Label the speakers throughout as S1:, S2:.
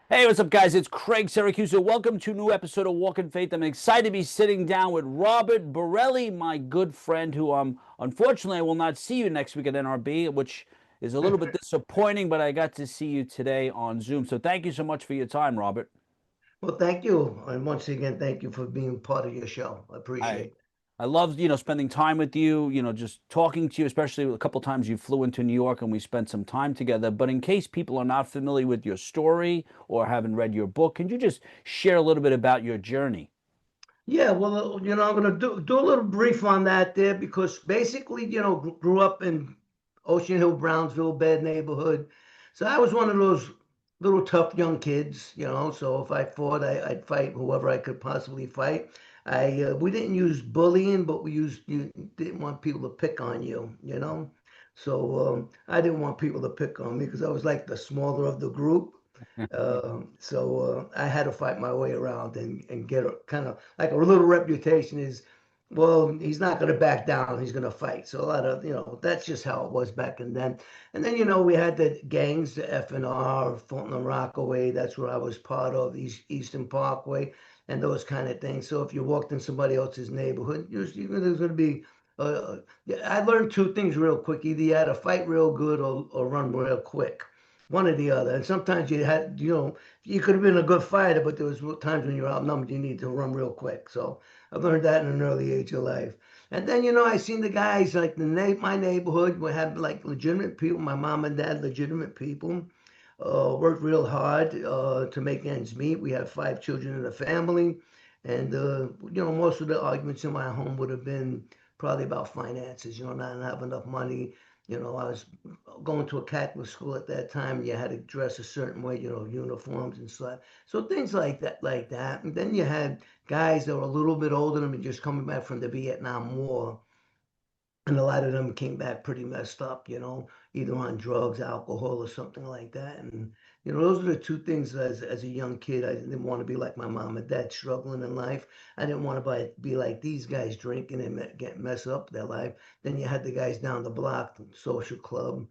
S1: Hey, what's up, guys? It's Craig Syracuse. Welcome to a new episode of Walk in Faith. I'm excited to be sitting down with Robert Borrelli, my good friend, who unfortunately I will not see you next week at NRB, which is a little bit disappointing, but I got to see you today on Zoom. So thank you so much for your time, Robert.
S2: Well, thank you. And once again, thank you for being part of your show. I
S1: I
S2: appreciate it.
S1: I loved, spending time with you, just talking to you, especially a couple times you flew into New York and we spent some time together. But in case people are not familiar with your story or haven't read your book, can you just share a little bit about your journey?
S2: Yeah, well, I'm going to do a little brief on that there because basically, grew up in Ocean Hill, Brownsville, bad neighborhood. So I was one of those little tough young kids, So if I fought, I'd fight whoever I could possibly fight. We didn't use bullying, but you didn't want people to pick on you. So I didn't want people to pick on me because I was like the smaller of the group. So I had to fight my way around and get a kind of like a little reputation is, well, he's not going to back down. He's going to fight. So a lot of, that's just how it was back and then. And then, we had the gangs, the FNR, Fulton and Rockaway. That's where I was part of, Eastern Parkway and those kind of things. So if you walked in somebody else's neighborhood, there's going to be, yeah, I learned two things real quick. Either you had to fight real good or run real quick, one or the other. And sometimes you could have been a good fighter, but there was times when you're outnumbered, you need to run real quick. So I learned that in an early age of life. And then, I seen the guys like my neighborhood. We had like legitimate people. My mom and dad, legitimate people. Worked real hard to make ends meet. We had five children in the family, and most of the arguments in my home would have been probably about finances. Not having enough money. I was going to a Catholic school at that time. You had to dress a certain way, uniforms and stuff. So things like that. And then you had guys that were a little bit older than me, just coming back from the Vietnam War, and a lot of them came back pretty messed up, either on drugs, alcohol, or something like that. And those are the two things as a young kid. I didn't want to be like my mom and dad struggling in life. I didn't want to be like these guys drinking and get mess up their life. Then you had the guys down the block, the social club.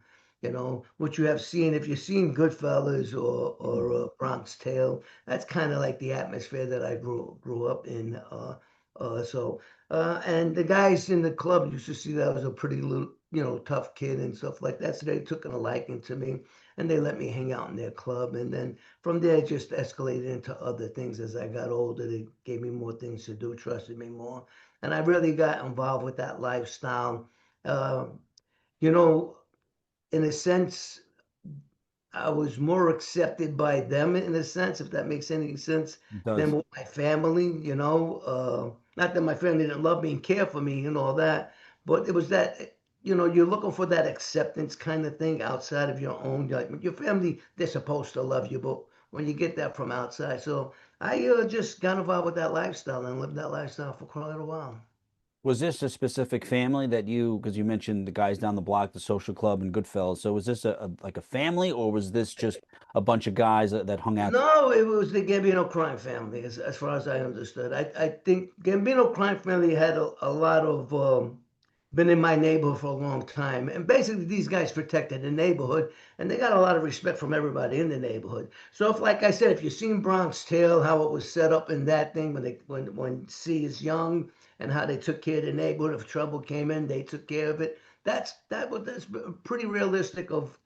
S2: What you have seen, if you've seen Goodfellas or Bronx Tale, that's kind of like the atmosphere that I grew up in. And the guys in the club used to see that I was a pretty little, tough kid and stuff like that. So they took a liking to me and they let me hang out in their club. And then from there, it just escalated into other things as I got older. They gave me more things to do, trusted me more. And I really got involved with that lifestyle. Uh, you know, in a sense, I was more accepted by them in a sense, if that makes any sense,
S1: It
S2: than
S1: does.
S2: with my family. Not that my family didn't love me and care for me and all that, but it was that, you're looking for that acceptance kind of thing outside of your own. Like your family, they're supposed to love you, but when you get that from outside. So I just got involved with that lifestyle and lived that lifestyle for quite a while.
S1: Was this a specific family that because you mentioned the guys down the block, the social club and Goodfellas. So was this like a family or was this just a bunch of guys that hung out together?
S2: No, it was the Gambino crime family, as far as I understood. I think Gambino crime family had a lot of been in my neighborhood for a long time, and basically these guys protected the neighborhood, and they got a lot of respect from everybody in the neighborhood. So, if, like I said, if you've seen Bronx Tale, how it was set up in that thing when C is young, and how they took care of the neighborhood, if trouble came in, they took care of it. That's pretty realistic of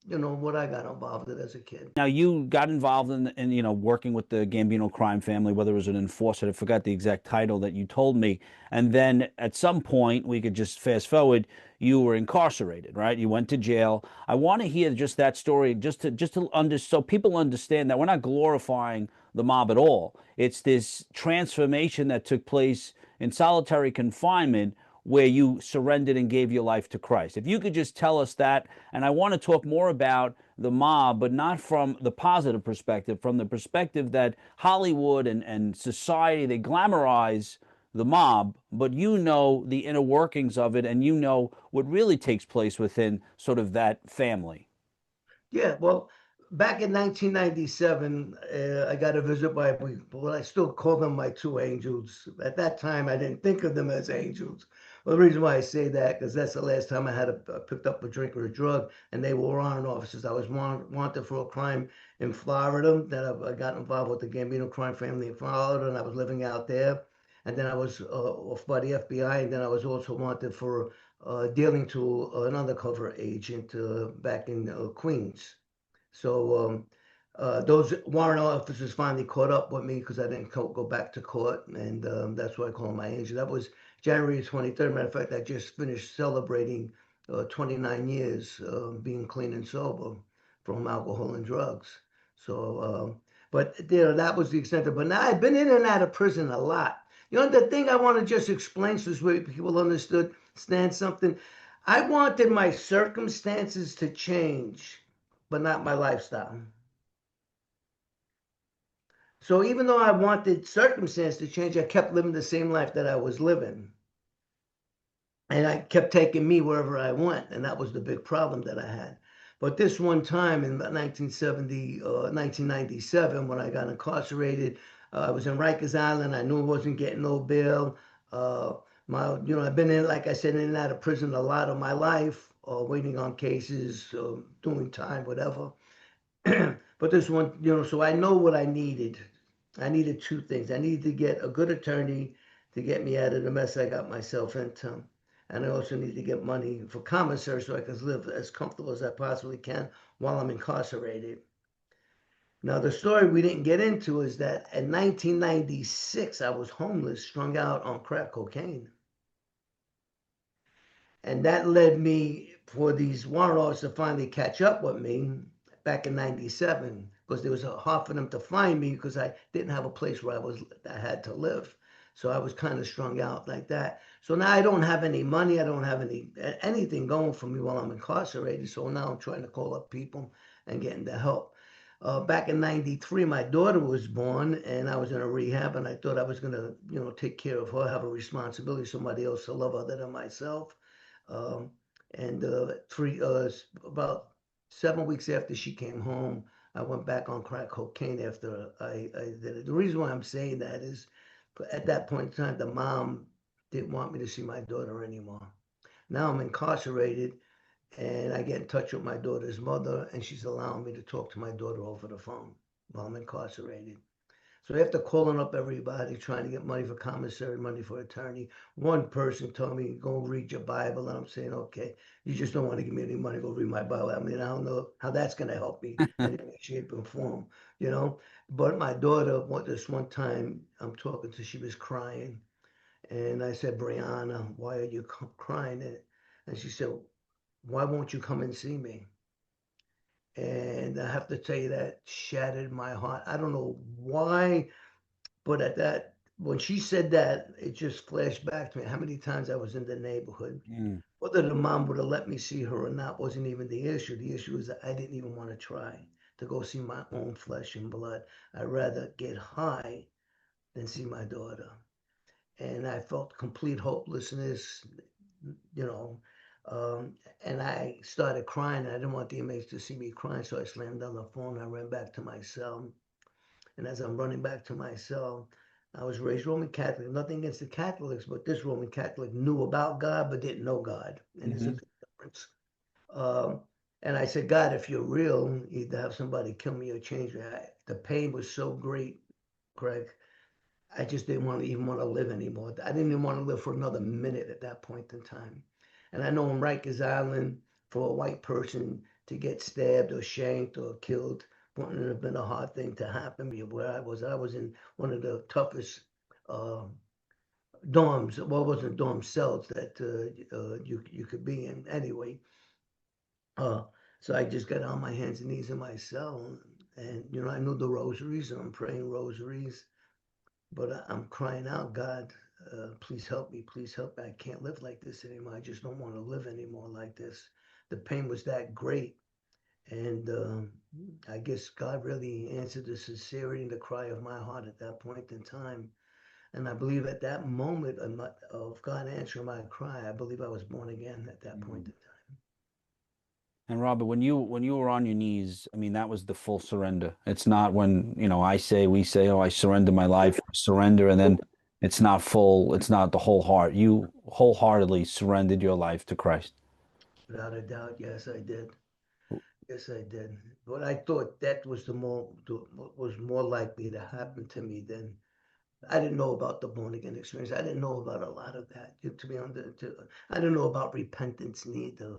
S2: what I got involved with as a kid.
S1: Now you got involved in working with the Gambino crime family, whether it was an enforcer, I forgot the exact title that you told me. And then at some point, we could just fast forward, you were incarcerated, right? You went to jail. I want to hear just that story, so people understand that we're not glorifying the mob at all. It's this transformation that took place in solitary confinement where you surrendered and gave your life to Christ. If you could just tell us that, and I want to talk more about the mob, but not from the positive perspective, from the perspective that Hollywood and society, they glamorize the mob, but you know the inner workings of it and you know what really takes place within sort of that family.
S2: Yeah, well, back in 1997, I got a visit by what I still call them my two angels. At that time, I didn't think of them as angels, Well, the reason why I say that because that's the last time I had picked up a drink or a drug, and they were warrant officers. I was wanted for a crime in Florida that I got involved with the Gambino crime family in Florida, and I was living out there. And then I was off by the FBI, and then I was also wanted for dealing to an undercover agent back in Queens. So those warrant officers finally caught up with me because I didn't go back to court, and that's why I call my angel. That was January 23rd. Matter of fact, I just finished celebrating 29 years being clean and sober from alcohol and drugs. So, but that was the extent of. But now I've been in and out of prison a lot. The thing I want to just explain so this way people understand something. I wanted my circumstances to change, but not my lifestyle. So even though I wanted circumstance to change, I kept living the same life that I was living. And I kept taking me wherever I went. And that was the big problem that I had. But this one time in 1997, when I got incarcerated, I was in Rikers Island. I knew I wasn't getting no bail. Uh, I've been in, like I said, in and out of prison a lot of my life, waiting on cases, doing time, whatever. But this one, so I know what I needed. I needed two things. I needed to get a good attorney to get me out of the mess I got myself into. And I also need to get money for commissary so I can live as comfortable as I possibly can while I'm incarcerated. Now, the story we didn't get into is that in 1996, I was homeless, strung out on crack cocaine. And that led me for these warrant officers to finally catch up with me back in 97 because there was hard for them to find me because I didn't have a place where I had to live. So I was kind of strung out like that. So now I don't have any money. I don't have anything going for me while I'm incarcerated. So now I'm trying to call up people and getting the help. Back in 93, my daughter was born and I was in a rehab and I thought I was going to, take care of her, have a responsibility, somebody else to love other than myself. Um, and about 7 weeks after she came home, I went back on crack cocaine after I did it. The reason why I'm saying that is at that point in time, the mom didn't want me to see my daughter anymore. Now I'm incarcerated and I get in touch with my daughter's mother, and she's allowing me to talk to my daughter over the phone while I'm incarcerated. So after calling up everybody, trying to get money for commissary, money for attorney, one person told me, go read your Bible. And I'm saying, okay, you just don't want to give me any money, go read my Bible. I mean, I don't know how that's going to help me in any shape or form, you know. But my daughter, this one time, I'm talking to, she was crying. And I said, Brianna, why are you crying? And she said, why won't you come and see me? And I have to tell you, that shattered my heart. I don't know why. But when she said that, it just flashed back to me how many times I was in the neighborhood.
S1: Mm.
S2: Whether the mom would have let me see her or not wasn't even the issue. The issue is that I didn't even want to try to go see my own flesh and blood. I'd rather get high than see my daughter. And I felt complete hopelessness, you know. Um, and I started crying. I didn't want the inmates to see me crying, so I slammed down the phone. I ran back to my cell. And as I'm running back to my cell, I was raised Roman Catholic. Nothing against the Catholics, but this Roman Catholic knew about God but didn't know God. And there's a
S1: Hmm.
S2: big difference. Um, and I said, God, if you're real, either have somebody kill me or change me. The pain was so great, Craig. I just didn't even want to live anymore. I didn't even want to live for another minute at that point in time. And I know in Rikers Island, for a white person to get stabbed or shanked or killed wouldn't have been a hard thing to happen. Where I was in one of the toughest uh, dorms. Well, it wasn't dorm cells that you could be in anyway. Uh, so I just got on my hands and knees in my cell, and I knew the rosaries, and I'm praying rosaries. But I'm crying out, God, please help me. Please help me. I can't live like this anymore. I just don't want to live anymore like this. The pain was that great. And I guess God really answered the sincerity and the cry of my heart at that point in time. And I believe at that moment of God answering my cry, I believe I was born again at that point in time.
S1: And Robert, when you were on your knees, I mean, that was the full surrender. It's not when, I say, we say, oh, I surrender my life, surrender, and then It's not full, it's not the whole heart. You wholeheartedly surrendered your life to Christ.
S2: Without a doubt, yes, I did. Yes, I did. But I thought that was was more likely to happen to me than I didn't know about the born again experience. I didn't know about a lot of that. To be on I didn't know about repentance neither.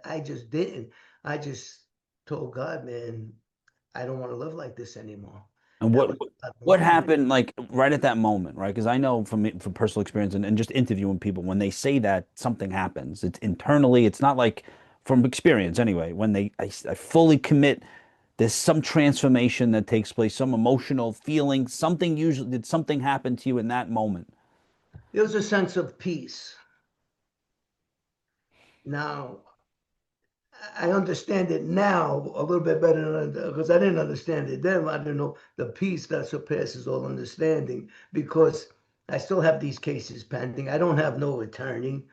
S2: I just didn't. I just told God, man, I don't want to live like this anymore.
S1: And
S2: That
S1: what
S2: was God
S1: what
S2: warning me.
S1: happened like right at that moment, right? Because I know from personal experience and just interviewing people, when they say that something happens, it's internally, it's not like from experience anyway. When I fully commit, there's some transformation that takes place, some emotional feeling, something usually did something happen to you in that moment.
S2: There was a sense of peace. Now, I understand it now a little bit better because I didn't understand it then. I didn't know the peace that surpasses all understanding because I still have these cases pending. I don't have no attorney.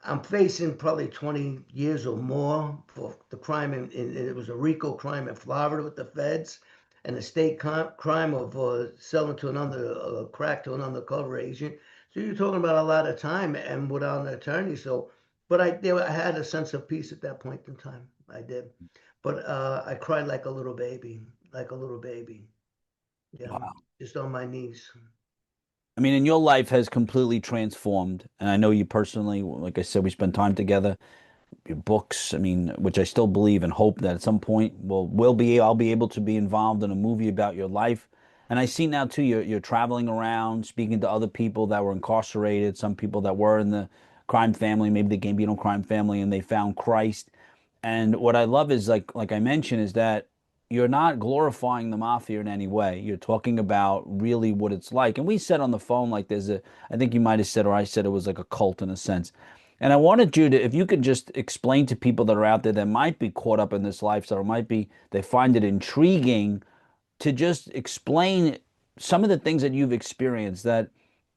S2: I'm facing probably 20 years or more for the crime. It was a RICO crime in Florida with the feds and a state crime of selling to another crack to an undercover agent. So you're talking about a lot of time and without an attorney. So, but I had a sense of peace at that point in time. I did. But I cried like a little baby, like a little baby. Yeah, just on my knees.
S1: I mean, and your life has completely transformed. And I know you personally, like I said, we spent time together. Your books, I mean, which I still believe and hope that at some point I'll be able to be involved in a movie about your life. And I see now too, you're traveling around, speaking to other people that were incarcerated, some people that were in the crime family, maybe the Gambino crime family, and they found Christ. And what I love is like I mentioned, is that you're not glorifying the mafia in any way. You're talking about really what it's like. And we said on the phone, like I think you might have said, or I said it was like a cult in a sense. And I wanted you to, if you could just explain to people that are out there that might be caught up in this lifestyle, or might be, they find it intriguing, to just explain some of the things that you've experienced, that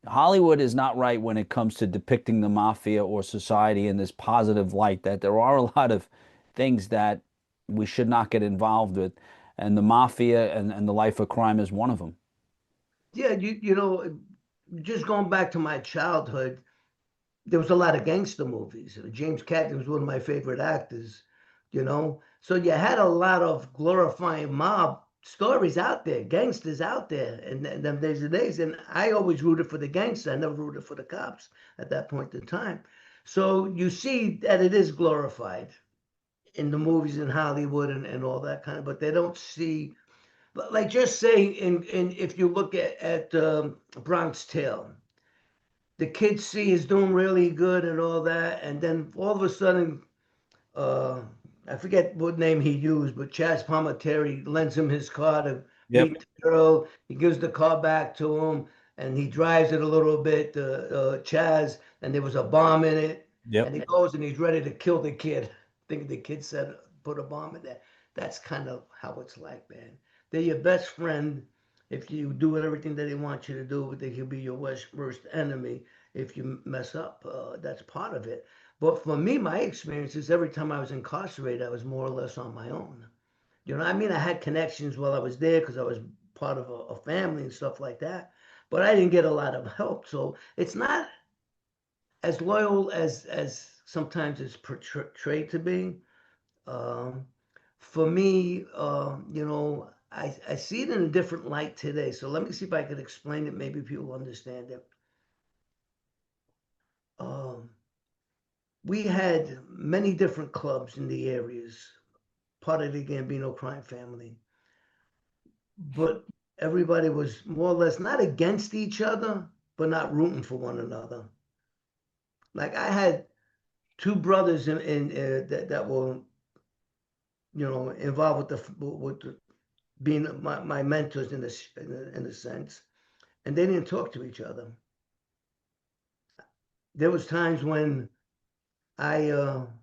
S1: Hollywood is not right when it comes to depicting the mafia or society in this positive light, that there are a lot of things that we should not get involved with. And the mafia and the life of crime is one of them.
S2: Yeah, just going back to my childhood, there was a lot of gangster movies. James Cagney was one of my favorite actors. So you had a lot of glorifying mob stories out there, gangsters out there in them days. And I always rooted for the gangster. I never rooted for the cops at that point in time. So you see that it is glorified in the movies in Hollywood and all that kind of, but they don't see, like just say, in if you look at Bronx Tale, the kids see is doing really good and all that, and then all of a sudden, uh, I forget what name he used, but Chaz Palminteri lends him his car to
S1: Yep.
S2: meet the girl. He gives the car back to him, and he drives it a little bit, Chaz, and there was a bomb in it,
S1: Yep.
S2: and he goes and he's ready to kill the kid. I think the kid said, "Put a bomb in there." That's kind of how it's like, man. They're your best friend if you do everything that they want you to do, but they can be your worst enemy if you mess up. That's part of it. But for me, my experience is every time I was incarcerated, I was more or less on my own. You know, I mean, I had connections while I was there because I was part of a family and stuff like that. But I didn't get a lot of help, so it's not as loyal as sometimes it's portrayed to be. Um, for me, I see it in a different light today. So let me see if I could explain it. Maybe people understand it. Um, we had many different clubs in the areas, part of the Gambino crime family, but everybody was more or less not against each other, but not rooting for one another. Like I had two brothers that were involved with being my mentors in a sense, and they didn't talk to each other. There was times when I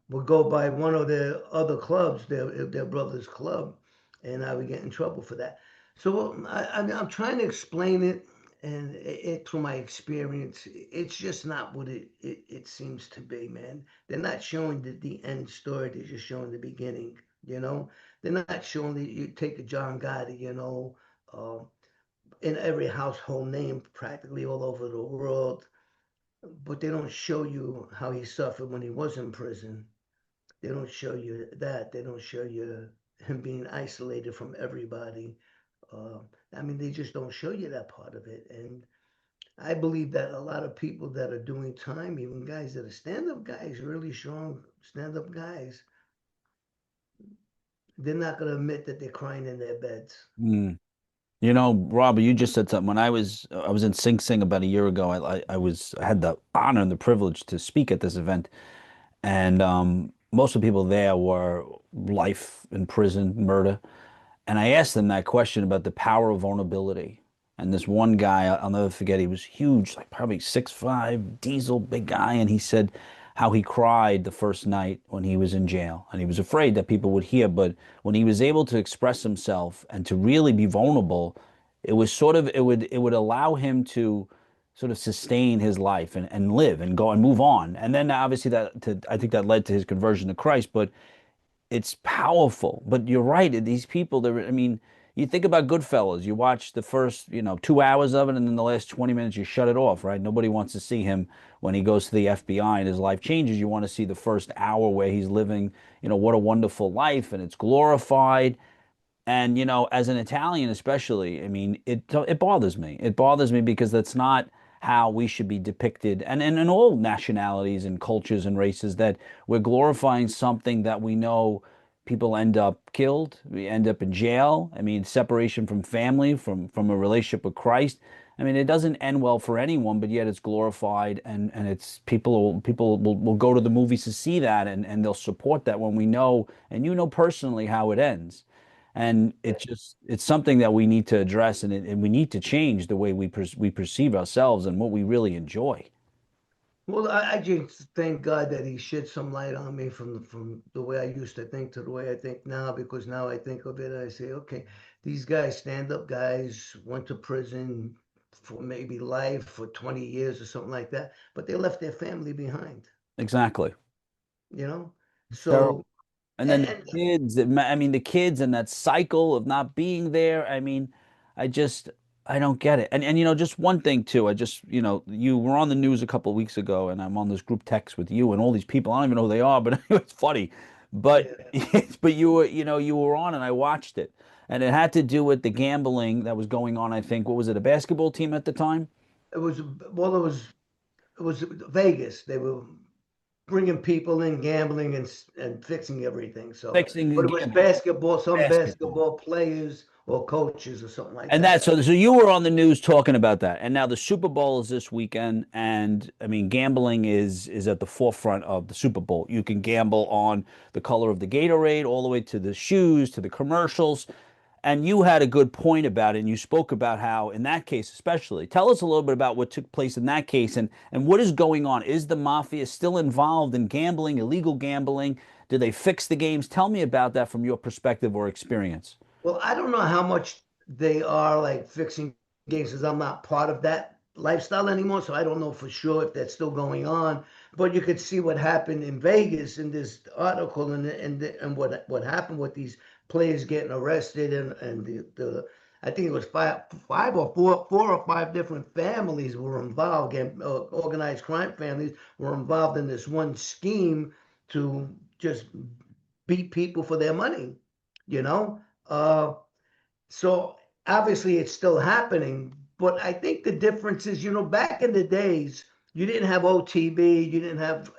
S2: would go by one of their other clubs, their brother's club, and I would get in trouble for that. So I'm trying to explain it, and through my experience, it's just not what it seems to be, man. They're not showing the end story; they're just showing the beginning. They're not showing that you take a John Gotti, uh, in every household name practically all over the world, but they don't show you how he suffered when he was in prison. They don't show you that. They don't show you him being isolated from everybody. Uh, I mean, they just don't show you that part of it. And I believe that a lot of people that are doing time, even guys that are stand-up guys, really strong stand-up guys, they're not going to admit that they're crying in their beds.
S1: Mm. You know, Robert, you just said something. When I was in Sing Sing about a year ago, I had the honor and the privilege to speak at this event, and most of the people there were life in prison, murder. And I asked them that question about the power of vulnerability. And this one guy, I'll never forget, he was huge, like probably 6'5", diesel, big guy. And he said how he cried the first night when he was in jail. And he was afraid that people would hear. But when he was able to express himself and to really be vulnerable, it was sort of, it would allow him to sort of sustain his life and live and go and move on. And then obviously I think that led to his conversion to Christ. But it's powerful. But you're right. These people, I mean, you think about Goodfellas. You watch the first, 2 hours of it, and then the last 20 minutes you shut it off, right? Nobody wants to see him when he goes to the FBI and his life changes. You want to see the first hour where he's living, what a wonderful life, and it's glorified. And as an Italian especially, I mean, it bothers me. It bothers me because that's not how we should be depicted, and in all nationalities and cultures and races, that we're glorifying something that we know people end up killed, we end up in jail. I mean, separation from family, from a relationship with Christ. I mean, it doesn't end well for anyone, but yet it's glorified, and it's people will go to the movies to see that, and they'll support that when we know, and personally how it ends. And it's something that we need to address, and we need to change the way we perceive ourselves and what we really enjoy.
S2: Well, I just thank God that He shed some light on me from the way I used to think to the way I think now. Because now I think of it, I say, okay, these guys, stand-up guys, went to prison for maybe life for 20 years or something like that, but they left their family behind.
S1: Exactly.
S2: You know,
S1: Terrible.
S2: so
S1: And then the
S2: and
S1: kids, I mean, the kids and that cycle of not being there. I mean, I just, I don't get it. And just one thing too. You were on the news a couple of weeks ago, and I'm on this group text with you and all these people. I don't even know who they are, but it's funny. But
S2: yeah,
S1: but you were on, and I watched it, and it had to do with the gambling that was going on. I think, what was it, a basketball team at the time?
S2: it was well, it was Vegas. They were bringing people in, gambling and fixing everything. So,
S1: Fixing
S2: but
S1: and
S2: it was
S1: gambling.
S2: basketball, some
S1: Basketball.
S2: basketball players or coaches or something like
S1: And that
S2: that.
S1: so you were on the news talking about that. And now the Super Bowl is this weekend, and I mean, gambling is at the forefront of the Super Bowl. You can gamble on the color of the Gatorade, all the way to the shoes, to the commercials. And you had a good point about it, and you spoke about how in that case especially. Tell us a little bit about what took place in that case, and what is going on. Is the mafia still involved in gambling, illegal gambling? Do they fix the games? Tell me about that from your perspective or experience.
S2: Well, I don't know how much they are like fixing games because I'm not part of that lifestyle anymore. So I don't know for sure if that's still going on. But you could see what happened in Vegas in this article and what happened with these players getting arrested and the I think it was five or four or five different families were involved. Organized crime families were involved in this one scheme to just beat people for their money. You know, so obviously it's still happening, but I think the difference is, back in the days, you didn't have OTB, you didn't have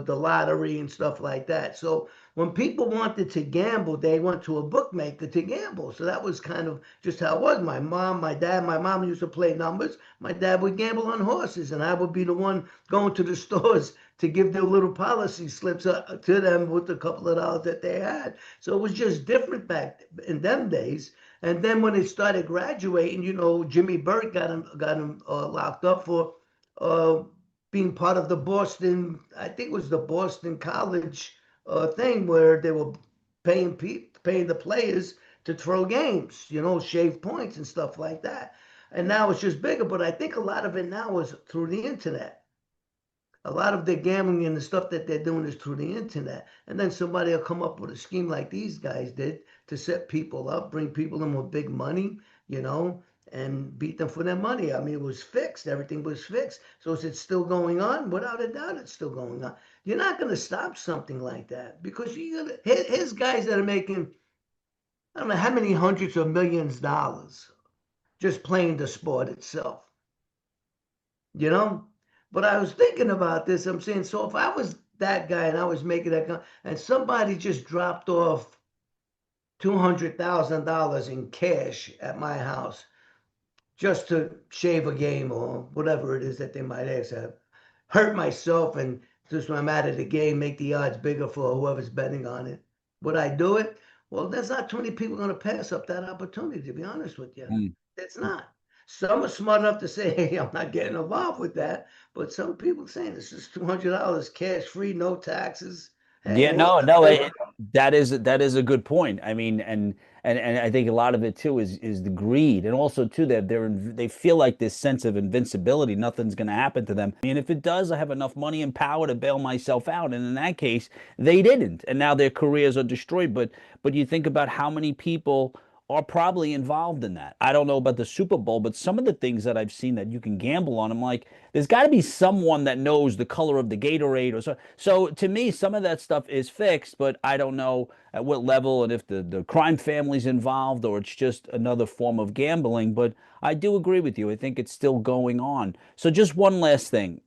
S2: the lottery and stuff like that. So when people wanted to gamble, they went to a bookmaker to gamble. So that was kind of just how it was. My mom, my dad, my mom used to play numbers. My dad would gamble on horses, and I would be the one going to the stores to give their little policy slips to them with a couple of dollars that they had. So it was just different back in them days. And then when it started graduating, Jimmy Burke got him locked up for uh, being part of the Boston. I think it was the Boston College thing where they were paying the players to throw games, shave points and stuff like that. And now it's just bigger, but I think a lot of it now is through the internet. A lot of the gambling and the stuff that they're doing is through the internet. And then somebody will come up with a scheme like these guys did to set people up, bring people in with big money, you know. and beat them for their money. I mean, it was fixed. Everything was fixed. So is it still going on? Without a doubt, it's still going on. You're not going to stop something like that because here's guys that are making, I don't know how many hundreds of millions of dollars just playing the sport itself, you know? But I was thinking about this. I'm saying, so if I was that guy and I was making that, and somebody just dropped off $200,000 in cash at my house just to shave a game or whatever it is that they might ask. I hurt myself and just when I'm out of the game, make the odds bigger for whoever's betting on it. Would I do it? Well, there's not too many people going to pass up that opportunity, to be honest with you.
S1: Mm.
S2: It's not. Some are smart enough to say, hey, I'm not getting involved with that. But some people saying this is $200 cash free, no taxes. Hey,
S1: Yeah,
S2: well,
S1: no, that is a good point. I mean, and I think a lot of it too is the greed, and also too that they feel like this sense of invincibility. Nothing's going to happen to them. I mean, if it does, I have enough money and power to bail myself out. And in that case, they didn't, and now their careers are destroyed. But you think about how many people are probably involved in that. I don't know about the Super Bowl, but some of the things that I've seen that you can gamble on, I'm like, there's got to be someone that knows the color of the Gatorade or so. So to me, some of that stuff is fixed, but I don't know at what level and if the crime family's involved or it's just another form of gambling. But I do agree with you. I think it's still going on. So just one last thing.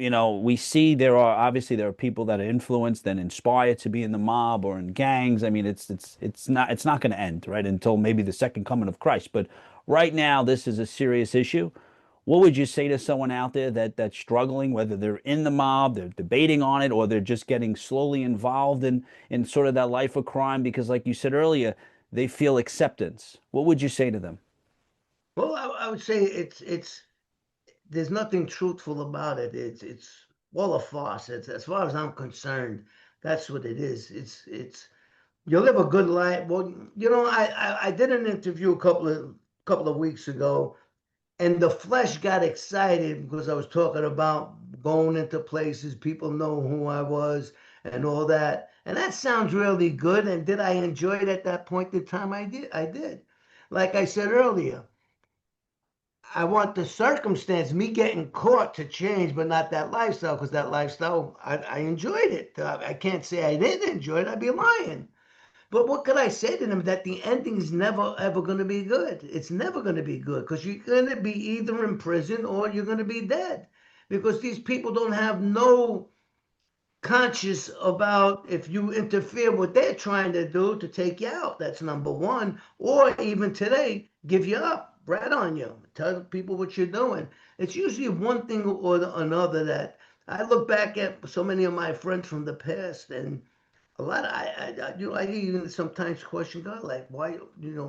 S1: We see there are people that are influenced and inspired to be in the mob or in gangs. I mean, it's not going to end, right, until maybe the second coming of Christ. But right now, this is a serious issue. What would you say to someone out there that's struggling, whether they're in the mob, they're debating on it, or they're just getting slowly involved in sort of that life of crime because, like you said earlier, they feel acceptance? What would you say to them?
S2: well, I would say it's there's nothing truthful about it. It's all a farce. It's as far as I'm concerned, that's what it is. It's you live a good life. Well, I did an interview a couple of weeks ago, and the flesh got excited because I was talking about going into places, people know who I was, and all that. And that sounds really good. And did I enjoy it at that point in time? I did. I did. Like I said earlier, I want the circumstance, me getting caught to change, but not that lifestyle, because that lifestyle, I enjoyed it. I can't say I didn't enjoy it. I'd be lying. But what could I say to them? That the ending's never, ever going to be good. It's never going to be good because you're going to be either in prison or you're going to be dead because these people don't have no conscious about if you interfere what they're trying to do to take you out. That's number one. Or even today, give you up, rat on you, tell people what you're doing. It's usually one thing or another that I look back at so many of my friends from the past and a lot of I even sometimes question God like why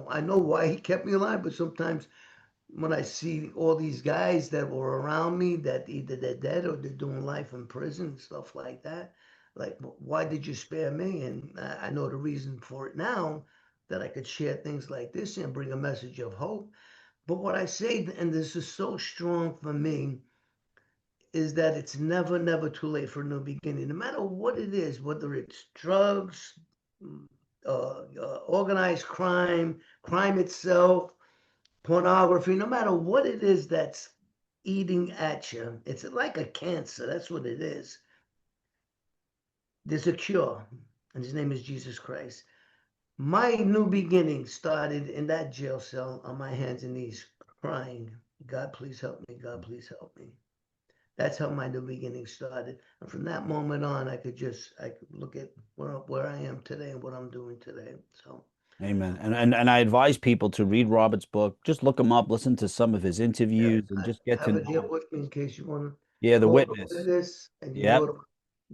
S2: I know why he kept me alive, but sometimes when I see all these guys that were around me that either they're dead or they're doing life in prison and stuff like that, like why did you spare me? And I know the reason for it now that I could share things like this and bring a message of hope. But what I say, and this is so strong for me, is that it's never, never too late for a new beginning, no matter what it is, whether it's drugs, organized crime, crime itself, pornography, no matter what it is that's eating at you. It's like a cancer. That's what it is. There's a cure, and his name is Jesus Christ. My new beginning started in that jail cell on my hands and knees, crying, God, please help me. God, please help me. That's how my new beginning started. And from that moment on, I could look at where I am today and what I'm doing today. So
S1: Amen. And I advise people to read Robert's book. Just look him up, listen to some of his
S2: yeah,
S1: interviews, and
S2: I
S1: just get to
S2: have it here
S1: know.
S2: with me in case you want to
S1: Yeah, The
S2: call the
S1: Witness.
S2: witness, and you can
S1: Yep.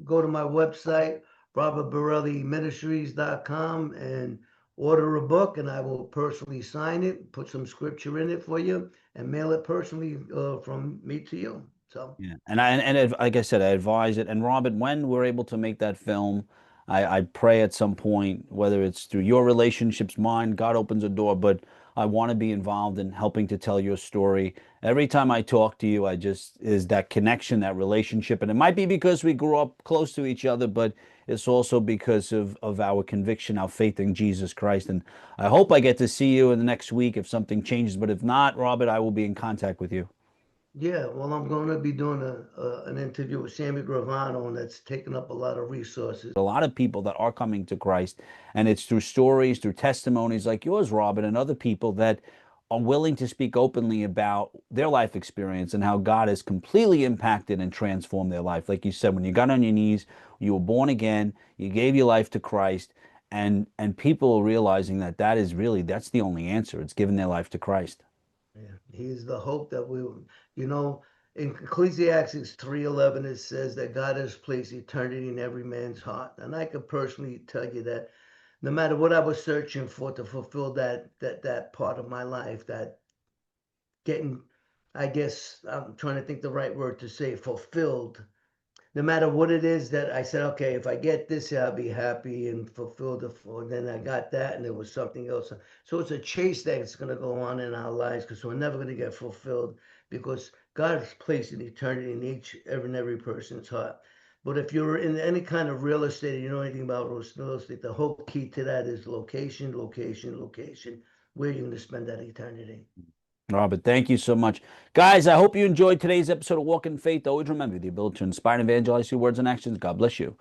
S2: go to my website, robertborelliministries.com, and order a book, and I will personally sign it, put some scripture in it for you, and mail it personally from me to you. So
S1: Yeah, like I said, I advise it. And Robert, when we're able to make that film, I pray at some point, whether it's through your relationships, mine, God opens a door. But I want to be involved in helping to tell your story. Every time I talk to you, I just is that connection, that relationship. And it might be because we grew up close to each other, but it's also because of our conviction, our faith in Jesus Christ. And I hope I get to see you in the next week if something changes. But if not, Robert, I will be in contact with you.
S2: Yeah, well, I'm going to be doing an interview with Sammy Gravano, and that's taking up a lot of resources.
S1: A lot of people that are coming to Christ, and it's through stories, through testimonies like yours, Robin, and other people that are willing to speak openly about their life experience and how God has completely impacted and transformed their life. Like you said, when you got on your knees, you were born again, you gave your life to Christ, and people are realizing that that is really that's the only answer. It's giving their life to Christ.
S2: Yeah, he is the hope that we, you know, in Ecclesiastes 3:11 it says that God has placed eternity in every man's heart. And I can personally tell you that no matter what I was searching for to fulfill that part of my life, that getting, I guess I'm trying to think the right word to say, fulfilled, no matter what it is that I said, okay, if I get this, I'll be happy and fulfilled. And then I got that, and there was something else. So it's a chase that's going to go on in our lives because we're never going to get fulfilled because God has placed an eternity in each and every person's heart. But if you're in any kind of real estate, you know anything about real estate, the whole key to that is location, location, location. Where you're going to spend that eternity.
S1: Robert, thank you so much. Guys, I hope you enjoyed today's episode of Walk in Faith. Always remember the ability to inspire and evangelize through words and actions. God bless you.